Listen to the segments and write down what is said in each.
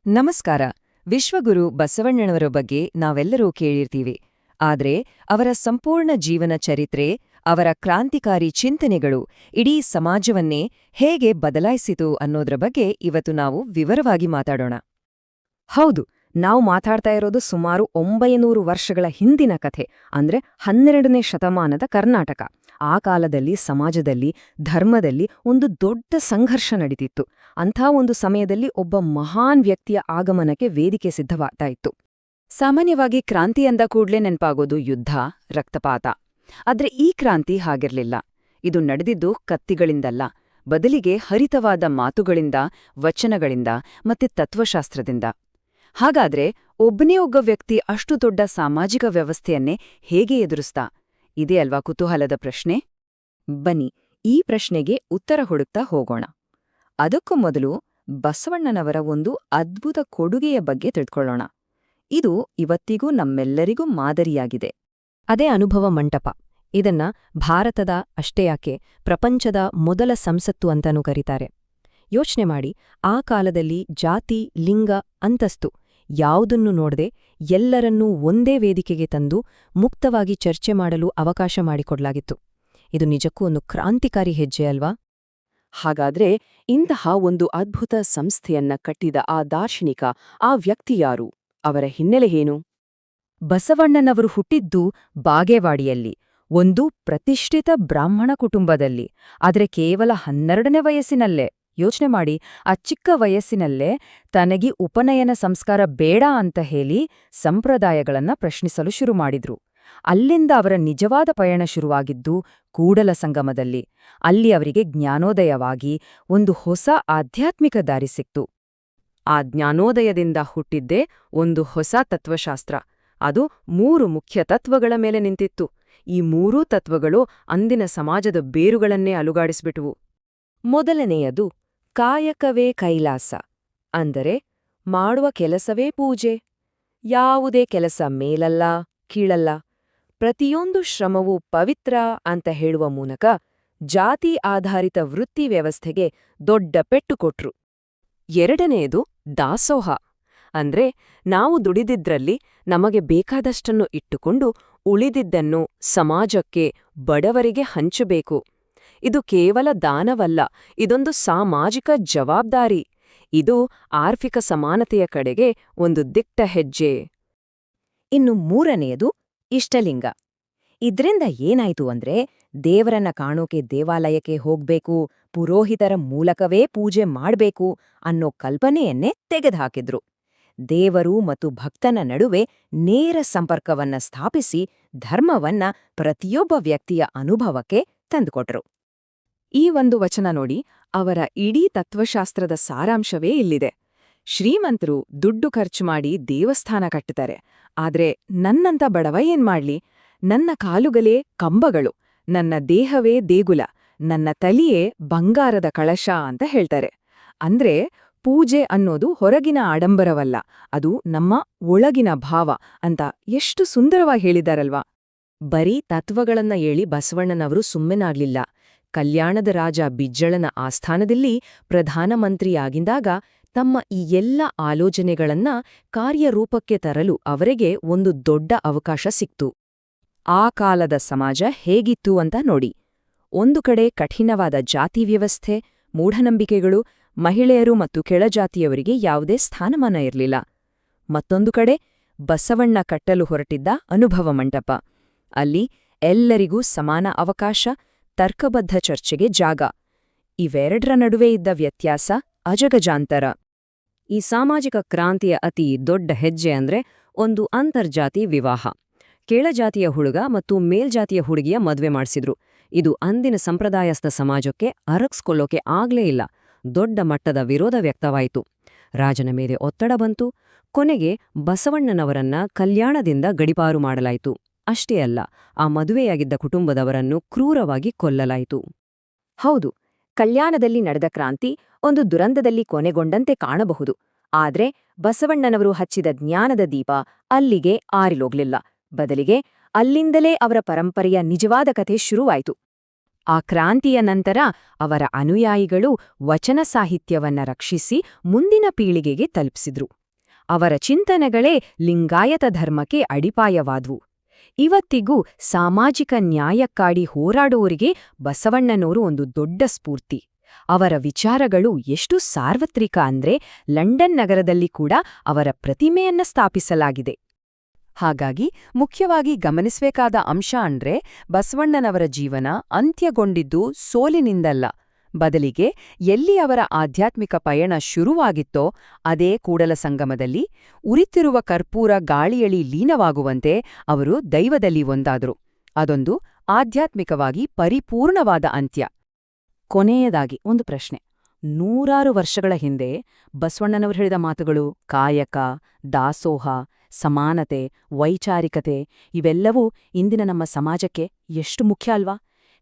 ನಮಸ್ಕಾರ. ವಿಶ್ವಗುರು ಬಸವಣ್ಣನವರ ಬಗ್ಗೆ ನಾವೆಲ್ಲರೂ ಕೇಳಿರ್ತೀವಿ. ಆದ್ರೆ ಅವರ ಸಂಪೂರ್ಣ ಜೀವನ ಚರಿತ್ರೆ, ಅವರ ಕ್ರಾಂತಿಕಾರಿ ಚಿಂತನೆಗಳು ಇಡೀ ಸಮಾಜವನ್ನೇ ಹೇಗೆ ಬದಲಾಯಿಸಿತು ಅನ್ನೋದ್ರ ಬಗ್ಗೆ ಇವತ್ತು ನಾವು ವಿವರವಾಗಿ ಮಾತಾಡೋಣ. ಹೌದು, ನಾವು ಮಾತಾಡ್ತಾ ಇರೋದು ಸುಮಾರು 900 ವರ್ಷಗಳ ಹಿಂದಿನ ಕಥೆ, ಅಂದ್ರೆ 12ನೇ ಶತಮಾನದ ಕರ್ನಾಟಕ. ಆ ಕಾಲದಲ್ಲಿ ಸಮಾಜದಲ್ಲಿ, ಧರ್ಮದಲ್ಲಿ ಒಂದು ದೊಡ್ಡ ಸಂಘರ್ಷ ನಡೀತಿತ್ತು. ಅಂಥ ಒಂದು ಸಮಯದಲ್ಲಿ ಒಬ್ಬ ಮಹಾನ್ ವ್ಯಕ್ತಿಯ ಆಗಮನಕ್ಕೆ ವೇದಿಕೆ ಸಿದ್ಧವಾಗ್ತಾ ಇತ್ತು. ಸಾಮಾನ್ಯವಾಗಿ ಕ್ರಾಂತಿ ಅಂದ ಕೂಡ್ಲೇ ನೆನ್ಪಾಗೋದು ಯುದ್ಧ, ರಕ್ತಪಾತ. ಆದ್ರೆ ಈ ಕ್ರಾಂತಿ ಹಾಗಿರ್ಲಿಲ್ಲ. ಇದು ನಡೆದಿದ್ದು ಕತ್ತಿಗಳಿಂದಲ್ಲ, ಬದಲಿಗೆ ಹರಿತವಾದ ಮಾತುಗಳಿಂದ, ವಚನಗಳಿಂದ ಮತ್ತೆ ತತ್ವಶಾಸ್ತ್ರದಿಂದ. ಹಾಗಾದ್ರೆ ಒಬ್ಬನೇ ಒಬ್ಬ ವ್ಯಕ್ತಿ ಅಷ್ಟು ದೊಡ್ಡ ಸಾಮಾಜಿಕ ವ್ಯವಸ್ಥೆಯನ್ನೇ ಹೇಗೆ ಎದುರಿಸ್ತಾ? ಇದೇ ಅಲ್ವಾ ಕುತೂಹಲದ ಪ್ರಶ್ನೆ? ಬನ್ನಿ, ಈ ಪ್ರಶ್ನೆಗೆ ಉತ್ತರ ಹುಡುಕ್ತಾ ಹೋಗೋಣ. ಅದಕ್ಕೂ ಮೊದಲು ಬಸವಣ್ಣನವರ ಒಂದು ಅದ್ಭುತ ಕೊಡುಗೆಯ ಬಗ್ಗೆ ತಿಳ್ಕೊಳ್ಳೋಣ. ಇದು ಇವತ್ತಿಗೂ ನಮ್ಮೆಲ್ಲರಿಗೂ ಮಾದರಿಯಾಗಿದೆ. ಅದೇ ಅನುಭವ ಮಂಟಪ. ಇದನ್ನ ಭಾರತದ ಅಷ್ಟೇ ಯಾಕೆ ಪ್ರಪಂಚದ ಮೊದಲ ಸಂಸತ್ತು ಅಂತಾನೂ ಕರೀತಾರೆ. ಯೋಚ್ನೆ ಮಾಡಿ, ಆ ಕಾಲದಲ್ಲಿ ಜಾತಿ, ಲಿಂಗ, ಅಂತಸ್ತು ಯಾವುದನ್ನೂ ನೋಡದೆ ಎಲ್ಲರನ್ನೂ ಒಂದೇ ವೇದಿಕೆಗೆ ತಂದು ಮುಕ್ತವಾಗಿ ಚರ್ಚೆ ಮಾಡಲು ಅವಕಾಶ ಮಾಡಿಕೊಡ್ಲಾಗಿತ್ತು. ಇದು ನಿಜಕ್ಕೂ ಒಂದು ಕ್ರಾಂತಿಕಾರಿ ಹೆಜ್ಜೆ ಅಲ್ವಾ? ಹಾಗಾದ್ರೆ ಇಂತಹ ಒಂದು ಅದ್ಭುತ ಸಂಸ್ಥೆಯನ್ನ ಕಟ್ಟಿದ ಆ ದಾರ್ಶನಿಕ, ಆ ವ್ಯಕ್ತಿ ಯಾರು? ಅವರ ಹಿನ್ನೆಲೆ ಏನು? ಬಸವಣ್ಣನವರು ಹುಟ್ಟಿದ್ದು ಬಾಗೇವಾಡಿಯಲ್ಲಿ, ಒಂದು ಪ್ರತಿಷ್ಠಿತ ಬ್ರಾಹ್ಮಣ ಕುಟುಂಬದಲ್ಲಿ. ಆದ್ರೆ ಕೇವಲ 12ನೇ ವಯಸ್ಸಿನಲ್ಲೇ, ಯೋಚನೆ ಮಾಡಿ, ಆ ಚಿಕ್ಕ ವಯಸ್ಸಿನಲ್ಲೇ ತನಗೆ ಉಪನಯನ ಸಂಸ್ಕಾರ ಬೇಡ ಅಂತ ಹೇಳಿ ಸಂಪ್ರದಾಯಗಳನ್ನ ಪ್ರಶ್ನಿಸಲು ಶುರು ಮಾಡಿದ್ರು. ಅಲ್ಲಿಂದ ಅವರ ನಿಜವಾದ ಪಯಣ ಶುರುವಾಗಿದ್ದು ಕೂಡಲ ಸಂಗಮದಲ್ಲಿ. ಅಲ್ಲಿ ಅವರಿಗೆ ಜ್ಞಾನೋದಯವಾಗಿ ಒಂದು ಹೊಸ ಆಧ್ಯಾತ್ಮಿಕ ದಾರಿ ಸಿಕ್ತು. ಆ ಜ್ಞಾನೋದಯದಿಂದ ಹುಟ್ಟಿದ್ದೇ ಒಂದು ಹೊಸ ತತ್ವಶಾಸ್ತ್ರ. ಅದು 3 ಮುಖ್ಯ ತತ್ವಗಳ ಮೇಲೆ ನಿಂತಿತ್ತು. ಈ 3 ತತ್ವಗಳು ಅಂದಿನ ಸಮಾಜದ ಬೇರುಗಳನ್ನೇ ಅಲುಗಾಡಿಸ್ಬಿಟ್ವು. ಮೊದಲನೆಯದು ಕಾಯಕವೇ ಕೈಲಾಸ, ಅಂದರೆ ಮಾಡುವ ಕೆಲಸವೇ ಪೂಜೆ. ಯಾವುದೇ ಕೆಲಸ ಮೇಲಲ್ಲ, ಕೀಳಲ್ಲ, ಪ್ರತಿಯೊಂದು ಶ್ರಮವೂ ಪವಿತ್ರ ಅಂತ ಹೇಳುವ ಮೂಲಕ ಜಾತಿ ಆಧಾರಿತ ವೃತ್ತಿ ವ್ಯವಸ್ಥೆಗೆ ದೊಡ್ಡ ಪೆಟ್ಟು ಕೊಟ್ರು. ಎರಡನೆಯದು ದಾಸೋಹ, ಅಂದ್ರೆ ನಾವು ದುಡಿದಿದ್ರಲ್ಲಿ ನಮಗೆ ಬೇಕಾದಷ್ಟನ್ನು ಇಟ್ಟುಕೊಂಡು ಉಳಿದಿದ್ದನ್ನು ಸಮಾಜಕ್ಕೆ, ಬಡವರಿಗೆ ಹಂಚಬೇಕು. ಇದು ಕೇವಲ ದಾನವಲ್ಲ, ಇದೊಂದು ಸಾಮಾಜಿಕ ಜವಾಬ್ದಾರಿ. ಇದು ಆರ್ಥಿಕ ಸಮಾನತೆಯ ಕಡೆಗೆ ಒಂದು ದಿಟ್ಟ ಹೆಜ್ಜೆ. ಇನ್ನು ಮೂರನೆಯದು ಇಷ್ಟಲಿಂಗ. ಇದ್ರಿಂದ ಏನಾಯ್ತು ಅಂದ್ರೆ, ದೇವರನ್ನ ಕಾಣೋಕೆ ದೇವಾಲಯಕ್ಕೆ ಹೋಗ್ಬೇಕು, ಪುರೋಹಿತರ ಮೂಲಕವೇ ಪೂಜೆ ಮಾಡ್ಬೇಕು ಅನ್ನೋ ಕಲ್ಪನೆಯನ್ನೇ ತೆಗೆದುಹಾಕಿದ್ರು. ದೇವರು ಮತ್ತು ಭಕ್ತನ ನಡುವೆ ನೇರ ಸಂಪರ್ಕವನ್ನ ಸ್ಥಾಪಿಸಿ ಧರ್ಮವನ್ನ ಪ್ರತಿಯೊಬ್ಬ ವ್ಯಕ್ತಿಯ ಅನುಭವಕ್ಕೆ ತಂದುಕೊಟ್ರು. ಈ ಒಂದು ವಚನ ನೋಡಿ, ಅವರ ಇಡೀ ತತ್ವಶಾಸ್ತ್ರದ ಸಾರಾಂಶವೇ ಇಲ್ಲಿದೆ. ಶ್ರೀಮಂತರು ದುಡ್ಡು ಖರ್ಚು ಮಾಡಿ ದೇವಸ್ಥಾನ ಕಟ್ಟುತ್ತಾರೆ, ಆದ್ರೆ ನನ್ನಂತ ಬಡವ ಏನ್ಮಾಡ್ಲಿ? ನನ್ನ ಕಾಲುಗಳೇ ಕಂಬಗಳು, ನನ್ನ ದೇಹವೇ ದೇಗುಲ, ನನ್ನ ತಲಿಯೇ ಬಂಗಾರದ ಕಳಶ ಅಂತ ಹೇಳ್ತಾರೆ. ಅಂದ್ರೆ ಪೂಜೆ ಅನ್ನೋದು ಹೊರಗಿನ ಆಡಂಬರವಲ್ಲ, ಅದು ನಮ್ಮ ಒಳಗಿನ ಭಾವ ಅಂತ ಎಷ್ಟು ಸುಂದರವಾಗಿ ಹೇಳಿದಾರಲ್ವಾ? ಬರೀ ತತ್ವಗಳನ್ನ ಹೇಳಿ ಬಸವಣ್ಣನವರು ಸುಮ್ಮನಾಗ್ಲಿಲ್ಲ. ಕಲ್ಯಾಣದ ರಾಜ ಬಿಜ್ಜಳನ ಆಸ್ಥಾನದಲ್ಲಿ ಪ್ರಧಾನಮಂತ್ರಿಯಾಗಿದ್ದಾಗ ತಮ್ಮ ಈ ಎಲ್ಲ ಆಲೋಚನೆಗಳನ್ನ ಕಾರ್ಯರೂಪಕ್ಕೆ ತರಲು ಅವರಿಗೆ ಒಂದು ದೊಡ್ಡ ಅವಕಾಶ ಸಿಕ್ತು. ಆ ಕಾಲದ ಸಮಾಜ ಹೇಗಿತ್ತು ಅಂತ ನೋಡಿ. ಒಂದು ಕಡೆ ಕಠಿಣವಾದ ಜಾತಿ ವ್ಯವಸ್ಥೆ, ಮೂಢನಂಬಿಕೆಗಳು, ಮಹಿಳೆಯರು ಮತ್ತು ಕೆಳಜಾತಿಯವರಿಗೆ ಯಾವುದೇ ಸ್ಥಾನಮಾನ ಇರಲಿಲ್ಲ. ಮತ್ತೊಂದು ಕಡೆ ಬಸವಣ್ಣ ಕಟ್ಟಲು ಹೊರಟಿದ್ದ ಅನುಭವ ಮಂಟಪ. ಅಲ್ಲಿ ಎಲ್ಲರಿಗೂ ಸಮಾನ ಅವಕಾಶ, ತರ್ಕಬದ್ಧ ಚರ್ಚೆಗೆ ಜಾಗ. ಇವೆರಡರ ನಡುವೆ ಇದ್ದ ವ್ಯತ್ಯಾಸ ಅಜಗಜಾಂತರ. ಈ ಸಾಮಾಜಿಕ ಕ್ರಾಂತಿಯ ಅತಿ ದೊಡ್ಡ ಹೆಜ್ಜೆ ಅಂದ್ರೆ ಒಂದು ಅಂತರ್ಜಾತಿ ವಿವಾಹ. ಕೆಳಜಾತಿಯ ಹುಡುಗ ಮತ್ತು ಮೇಲ್ಜಾತಿಯ ಹುಡುಗಿಯ ಮದ್ವೆ ಮಾಡಿಸಿದ್ರು. ಇದು ಅಂದಿನ ಸಂಪ್ರದಾಯಸ್ಥ ಸಮಾಜಕ್ಕೆ ಅರಗಿಸ್ಕೊಳ್ಳೋಕೆ ಆಗ್ಲೇ ಇಲ್ಲ. ದೊಡ್ಡ ಮಟ್ಟದ ವಿರೋಧ ವ್ಯಕ್ತವಾಯಿತು. ರಾಜನ ಮೇಲೆ ಒತ್ತಡ ಬಂತು. ಕೊನೆಗೆ ಬಸವಣ್ಣನವರನ್ನ ಕಲ್ಯಾಣದಿಂದ ಗಡೀಪಾರು ಮಾಡಲಾಯಿತು. ಅಷ್ಟೇ ಅಲ್ಲ, ಆ ಮದುವೆಯಾಗಿದ್ದ ಕುಟುಂಬದವರನ್ನು ಕ್ರೂರವಾಗಿ ಕೊಲ್ಲಲಾಯಿತು. ಹೌದು, ಕಲ್ಯಾಣದಲ್ಲಿ ನಡೆದ ಕ್ರಾಂತಿ ಒಂದು ದುರಂತದಲ್ಲಿ ಕೊನೆಗೊಂಡಂತೆ ಕಾಣಬಹುದು. ಆದ್ರೆ ಬಸವಣ್ಣನವರು ಹಚ್ಚಿದ ಜ್ಞಾನದ ದೀಪ ಅಲ್ಲಿಗೆ ಆರಿಲೋಗ್ಲಿಲ್ಲ. ಬದಲಿಗೆ ಅಲ್ಲಿಂದಲೇ ಅವರ ಪರಂಪರೆಯ ನಿಜವಾದ ಕಥೆ ಶುರುವಾಯಿತು. ಆ ಕ್ರಾಂತಿಯ ನಂತರ ಅವರ ಅನುಯಾಯಿಗಳು ವಚನ ಸಾಹಿತ್ಯವನ್ನ ರಕ್ಷಿಸಿ ಮುಂದಿನ ಪೀಳಿಗೆಗೆ ತಲುಪಿಸಿದ್ರು. ಅವರ ಚಿಂತನೆಗಳೇ ಲಿಂಗಾಯತ ಧರ್ಮಕ್ಕೆ ಅಡಿಪಾಯವಾದ್ವು. ಇವತ್ತಿಗೂ ಸಾಮಾಜಿಕ ನ್ಯಾಯಕ್ಕಾಗಿ ಹೋರಾಡುವವರಿಗೆ ಬಸವಣ್ಣನವರು ಒಂದು ದೊಡ್ಡ ಸ್ಫೂರ್ತಿ. ಅವರ ವಿಚಾರಗಳು ಎಷ್ಟು ಸಾರ್ವತ್ರಿಕ ಅಂದ್ರೆ ಲಂಡನ್ ನಗರದಲ್ಲಿ ಕೂಡ ಅವರ ಪ್ರತಿಮೆಯನ್ನ ಸ್ಥಾಪಿಸಲಾಗಿದೆ. ಹಾಗಾಗಿ ಮುಖ್ಯವಾಗಿ ಗಮನಿಸಬೇಕಾದ ಅಂಶ ಅಂದ್ರೆ ಬಸವಣ್ಣನವರ ಜೀವನ ಅಂತ್ಯಗೊಂಡಿದ್ದು ಸೋಲಿನಿಂದಲ್ಲ, ಬದಲಿಗೆ ಎಲ್ಲಿ ಅವರ ಆಧ್ಯಾತ್ಮಿಕ ಪಯಣ ಶುರುವಾಗಿತ್ತೋ ಅದೇ ಕೂಡಲಸಂಗಮದಲ್ಲಿ ಉರಿತಿರುವ ಕರ್ಪೂರ ಗಾಳಿಯಳಿ ಲೀನವಾಗುವಂತೆ ಅವರು ದೈವದಲ್ಲಿ ಒಂದಾದರು. ಅದೊಂದು ಆಧ್ಯಾತ್ಮಿಕವಾಗಿ ಪರಿಪೂರ್ಣವಾದ ಅಂತ್ಯ. ಕೊನೆಯದಾಗಿ ಒಂದು ಪ್ರಶ್ನೆ. 100 ವರ್ಷಗಳ ಹಿಂದೆ ಬಸವಣ್ಣನವರು ಹೇಳಿದ ಮಾತುಗಳು ಕಾಯಕ, ದಾಸೋಹ, ಸಮಾನತೆ, ವೈಚಾರಿಕತೆ ಇವೆಲ್ಲವೂ ಇಂದಿನ ನಮ್ಮ ಸಮಾಜಕ್ಕೆ ಎಷ್ಟು ಮುಖ್ಯ ಅಲ್ವಾ?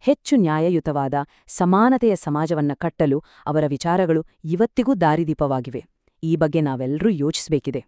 ಹೆಚ್ಚು ನ್ಯಾಯಯುತವಾದ ಸಮಾನತೆಯ ಸಮಾಜವನ್ನ ಕಟ್ಟಲು ಅವರ ವಿಚಾರಗಳು ಇವತ್ತಿಗೂ ದಾರಿದೀಪವಾಗಿವೆ. ಈ ಬಗ್ಗೆ ನಾವೆಲ್ಲರೂ ಯೋಚಿಸಬೇಕಿದೆ.